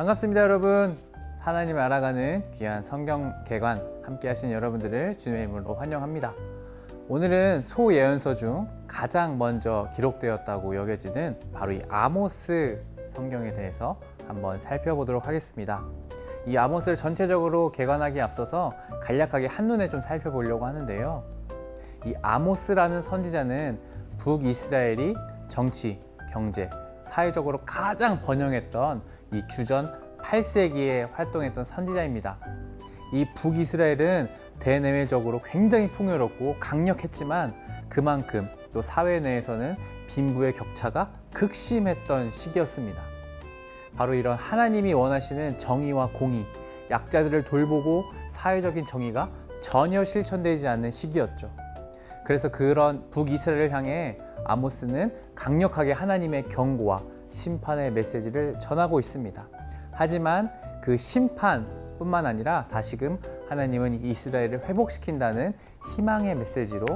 반갑습니다, 여러분. 하나님을 알아가는 귀한 성경 개관 함께 하신 여러분들을 주님의 이름으로 환영합니다. 오늘은 소예언서 중 가장 먼저 기록되었다고 여겨지는 바로 이 아모스 성경에 대해서 한번 살펴보도록 하겠습니다. 이 아모스를 전체적으로 개관하기에 앞서서 간략하게 한눈에 좀 살펴보려고 하는데요. 이 아모스라는 선지자는 북이스라엘이 정치, 경제, 사회적으로 가장 번영했던 이 주전 8세기에 활동했던 선지자입니다. 이 북이스라엘은 대내외적으로 굉장히 풍요롭고 강력했지만 그만큼 또 사회 내에서는 빈부의 격차가 극심했던 시기였습니다. 바로 이런 하나님이 원하시는 정의와 공의, 약자들을 돌보고 사회적인 정의가 전혀 실천되지 않는 시기였죠. 그래서 그런 북이스라엘을 향해 아모스는 강력하게 하나님의 경고와 심판의 메시지를 전하고 있습니다. 하지만 그 심판뿐만 아니라 다시금 하나님은 이스라엘을 회복시킨다는 희망의 메시지로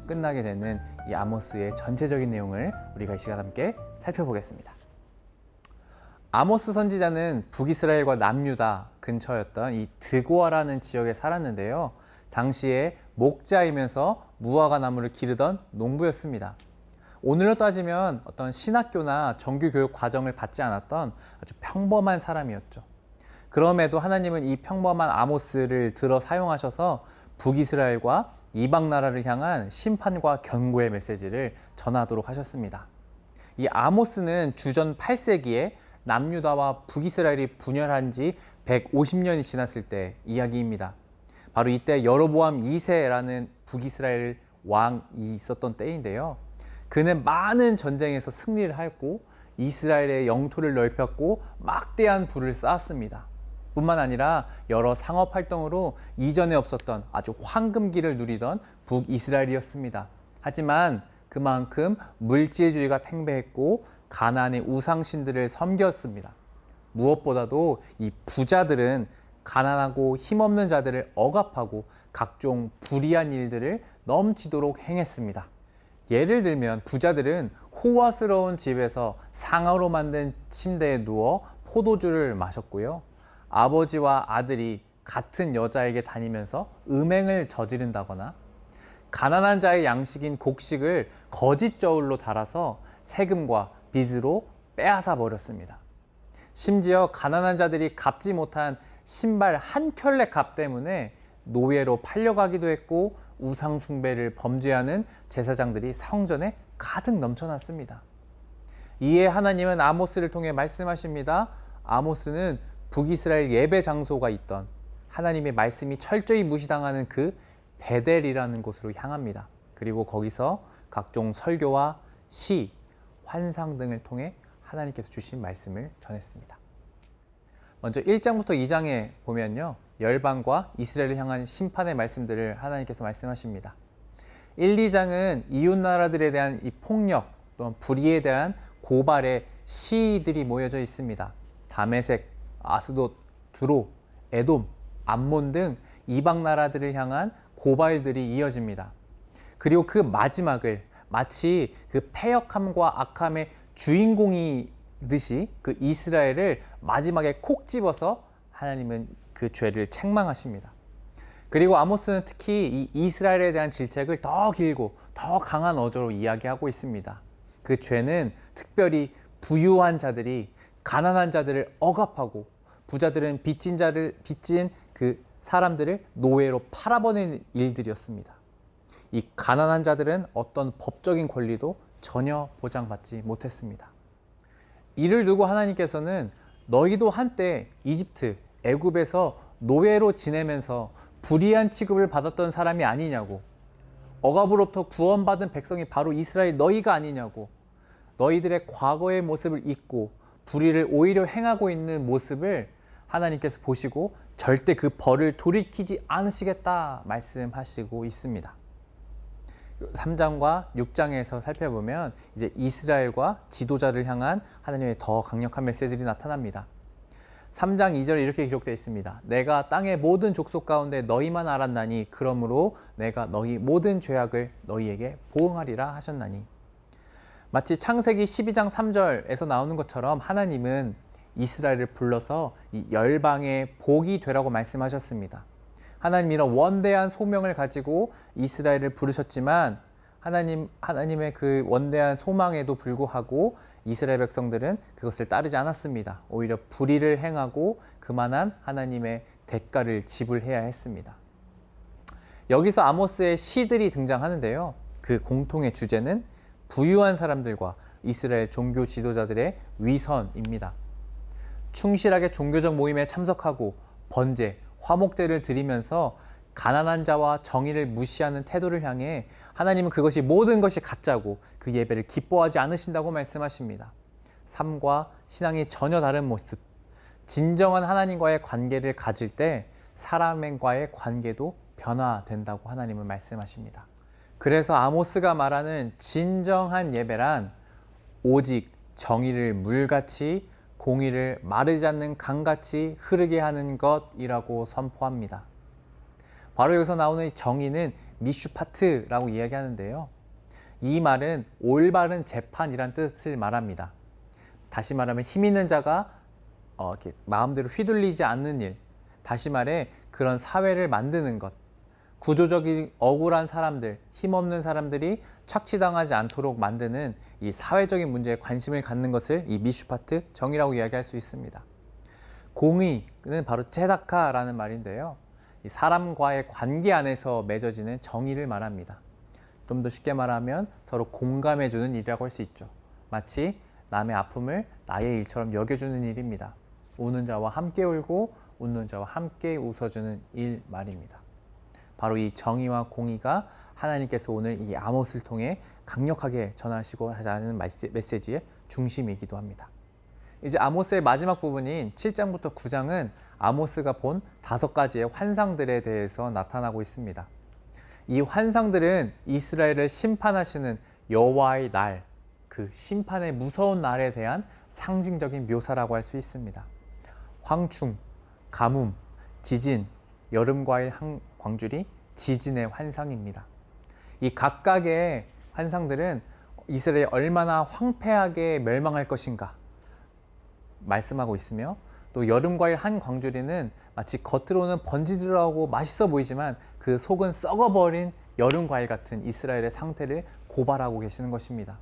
끝나게 되는 이 아모스의 전체적인 내용을 우리가 이 시간 함께 살펴보겠습니다. 아모스 선지자는 북이스라엘과 남유다 근처였던 이 드고아라는 지역에 살았는데요. 당시에 목자이면서 무화과 나무를 기르던 농부였습니다. 오늘로 따지면 어떤 신학교나 정규교육 과정을 받지 않았던 아주 평범한 사람이었죠. 그럼에도 하나님은 이 평범한 아모스를 들어 사용하셔서 북이스라엘과 이방 나라를 향한 심판과 경고의 메시지를 전하도록 하셨습니다. 이 아모스는 주전 8세기에 남유다와 북이스라엘이 분열한 지 150년이 지났을 때 이야기입니다. 바로 이때 여로보암 2세라는 북이스라엘 왕이 있었던 때인데요. 그는 많은 전쟁에서 승리를 하였고 이스라엘의 영토를 넓혔고 막대한 부를 쌓았습니다. 뿐만 아니라 여러 상업 활동으로 이전에 없었던 아주 황금기를 누리던 북이스라엘이었습니다. 하지만 그만큼 물질주의가 팽배했고 가나안의 우상신들을 섬겼습니다. 무엇보다도 이 부자들은 가난하고 힘없는 자들을 억압하고 각종 불의한 일들을 넘치도록 행했습니다. 예를 들면 부자들은 호화스러운 집에서 상아로 만든 침대에 누워 포도주를 마셨고요. 아버지와 아들이 같은 여자에게 다니면서 음행을 저지른다거나 가난한 자의 양식인 곡식을 거짓 저울로 달아서 세금과 빚으로 빼앗아 버렸습니다. 심지어 가난한 자들이 갚지 못한 신발 한 켤레 값 때문에 노예로 팔려가기도 했고 우상 숭배를 범죄하는 제사장들이 성전에 가득 넘쳐났습니다. 이에 하나님은 아모스를 통해 말씀하십니다. 아모스는 북이스라엘 예배 장소가 있던 하나님의 말씀이 철저히 무시당하는 그 베델이라는 곳으로 향합니다. 그리고 거기서 각종 설교와 시, 환상 등을 통해 하나님께서 주신 말씀을 전했습니다. 먼저 1장부터 2장에 보면요. 열방과 이스라엘을 향한 심판의 말씀들을 하나님께서 말씀하십니다. 1, 2장은 이웃 나라들에 대한 이 폭력 또는 불의에 대한 고발의 시들이 모여져 있습니다. 다메섹, 아스돗, 두로, 에돔, 암몬 등 이방 나라들을 향한 고발들이 이어집니다. 그리고 그 마지막을 마치 그 패역함과 악함의 주인공이듯이 그 이스라엘을 마지막에 콕 집어서 하나님은 그 죄를 책망하십니다. 그리고 아모스는 특히 이 이스라엘에 대한 질책을 더 길고 더 강한 어조로 이야기하고 있습니다. 그 죄는 특별히 부유한 자들이 가난한 자들을 억압하고 부자들은 빚진 그 사람들을 노예로 팔아버리는 일들이었습니다. 이 가난한 자들은 어떤 법적인 권리도 전혀 보장받지 못했습니다. 이를 두고 하나님께서는 너희도 한때 이집트, 애굽에서 노예로 지내면서 불의한 취급을 받았던 사람이 아니냐고, 억압으로부터 구원받은 백성이 바로 이스라엘 너희가 아니냐고, 너희들의 과거의 모습을 잊고 불의를 오히려 행하고 있는 모습을 하나님께서 보시고 절대 그 벌을 돌이키지 않으시겠다 말씀하시고 있습니다. 3장과 6장에서 살펴보면 이제 이스라엘과 지도자를 향한 하나님의 더 강력한 메시지들이 나타납니다. 3장 2절에 이렇게 기록되어 있습니다. 내가 땅의 모든 족속 가운데 너희만 알았나니 그러므로 내가 너희 모든 죄악을 너희에게 보응하리라 하셨나니. 마치 창세기 12장 3절에서 나오는 것처럼 하나님은 이스라엘을 불러서 이 열방의 복이 되라고 말씀하셨습니다. 하나님 이런 원대한 소명을 가지고 이스라엘을 부르셨지만 하나님의 그 원대한 소망에도 불구하고 이스라엘 백성들은 그것을 따르지 않았습니다. 오히려 불의를 행하고 그만한 하나님의 대가를 지불해야 했습니다. 여기서 아모스의 시들이 등장하는데요. 그 공통의 주제는 부유한 사람들과 이스라엘 종교 지도자들의 위선입니다. 충실하게 종교적 모임에 참석하고 번제, 화목제를 드리면서 가난한 자와 정의를 무시하는 태도를 향해 하나님은 그것이 모든 것이 가짜고 그 예배를 기뻐하지 않으신다고 말씀하십니다. 삶과 신앙이 전혀 다른 모습, 진정한 하나님과의 관계를 가질 때 사람과의 관계도 변화된다고 하나님은 말씀하십니다. 그래서 아모스가 말하는 진정한 예배란 오직 정의를 물같이 공의를 마르지 않는 강같이 흐르게 하는 것이라고 선포합니다. 바로 여기서 나오는 이 정의는 미슈파트라고 이야기하는데요. 이 말은 올바른 재판이란 뜻을 말합니다. 다시 말하면 힘 있는 자가 이렇게 마음대로 휘둘리지 않는 일, 다시 말해 그런 사회를 만드는 것, 구조적인 억울한 사람들, 힘없는 사람들이 착취당하지 않도록 만드는 이 사회적인 문제에 관심을 갖는 것을 이 미슈파트, 정의라고 이야기할 수 있습니다. 공의는 바로 체다카라는 말인데요. 이 사람과의 관계 안에서 맺어지는 정의를 말합니다. 좀 더 쉽게 말하면 서로 공감해주는 일이라고 할 수 있죠. 마치 남의 아픔을 나의 일처럼 여겨주는 일입니다. 우는 자와 함께 울고 웃는 자와 함께 웃어주는 일 말입니다. 바로 이 정의와 공의가 하나님께서 오늘 이 아모스를 통해 강력하게 전하시고 하자는 메시지의 중심이기도 합니다. 이제 아모스의 마지막 부분인 7장부터 9장은 아모스가 본 5가지의 환상들에 대해서 나타나고 있습니다. 이 환상들은 이스라엘을 심판하시는 여호와의 날, 그 심판의 무서운 날에 대한 상징적인 묘사라고 할 수 있습니다. 황충, 가뭄, 지진, 여름과일 한 광줄이 지진의 환상입니다. 이 각각의 환상들은 이스라엘이 얼마나 황폐하게 멸망할 것인가 말씀하고 있으며, 또 여름과일 한 광주리는 마치 겉으로는 번지르르하고 맛있어 보이지만 그 속은 썩어버린 여름과일 같은 이스라엘의 상태를 고발하고 계시는 것입니다.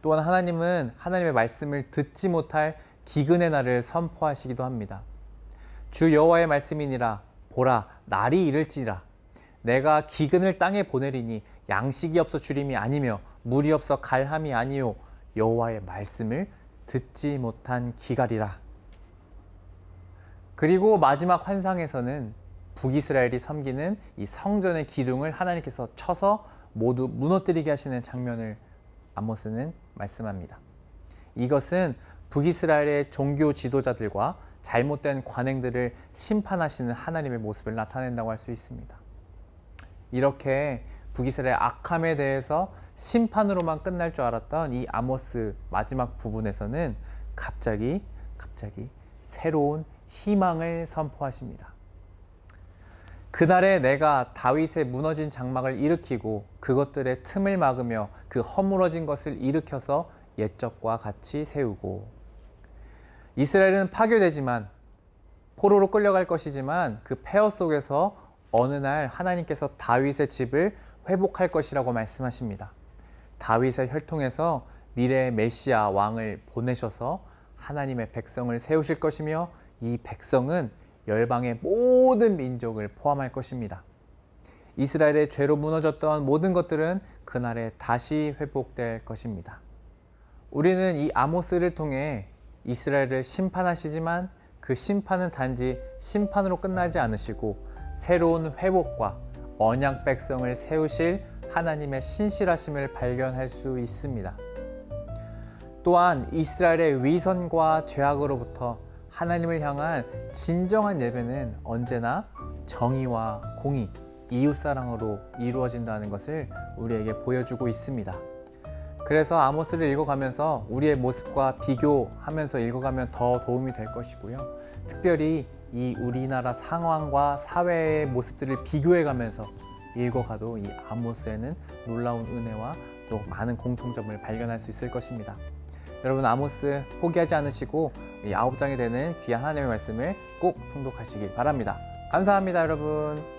또한 하나님은 하나님의 말씀을 듣지 못할 기근의 날을 선포하시기도 합니다. 주 여호와의 말씀이니라. 보라, 날이 이를지라. 내가 기근을 땅에 보내리니 양식이 없어 주림이 아니며 물이 없어 갈함이 아니요 여호와의 말씀을 듣지 못한 기갈이라. 그리고 마지막 환상에서는 북이스라엘이 섬기는 이 성전의 기둥을 하나님께서 쳐서 모두 무너뜨리게 하시는 장면을 아모스는 말씀합니다. 이것은 북이스라엘의 종교 지도자들과 잘못된 관행들을 심판하시는 하나님의 모습을 나타낸다고 할 수 있습니다. 이렇게 북이스라엘의 악함에 대해서 심판으로만 끝날 줄 알았던 이 아모스 마지막 부분에서는 갑자기 새로운 희망을 선포하십니다. 그날에 내가 다윗의 무너진 장막을 일으키고 그것들의 틈을 막으며 그 허물어진 것을 일으켜서 옛적과 같이 세우고. 이스라엘은 파괴되지만 포로로 끌려갈 것이지만 그 폐허 속에서 어느 날 하나님께서 다윗의 집을 회복할 것이라고 말씀하십니다. 다윗의 혈통에서 미래의 메시아 왕을 보내셔서 하나님의 백성을 세우실 것이며 이 백성은 열방의 모든 민족을 포함할 것입니다. 이스라엘의 죄로 무너졌던 모든 것들은 그날에 다시 회복될 것입니다. 우리는 이 아모스를 통해 이스라엘을 심판하시지만 그 심판은 단지 심판으로 끝나지 않으시고 새로운 회복과 언약 백성을 세우실 하나님의 신실하심을 발견할 수 있습니다. 또한 이스라엘의 위선과 죄악으로부터 하나님을 향한 진정한 예배는 언제나 정의와 공의, 이웃사랑으로 이루어진다는 것을 우리에게 보여주고 있습니다. 그래서 아모스를 읽어가면서 우리의 모습과 비교하면서 읽어가면 더 도움이 될 것이고요. 특별히 이 우리나라 상황과 사회의 모습들을 비교해가면서 읽어가도 이 아모스에는 놀라운 은혜와 또 많은 공통점을 발견할 수 있을 것입니다. 여러분 아모스 포기하지 않으시고 이 9장이 되는 귀한 하나님의 말씀을 꼭 통독하시길 바랍니다. 감사합니다, 여러분.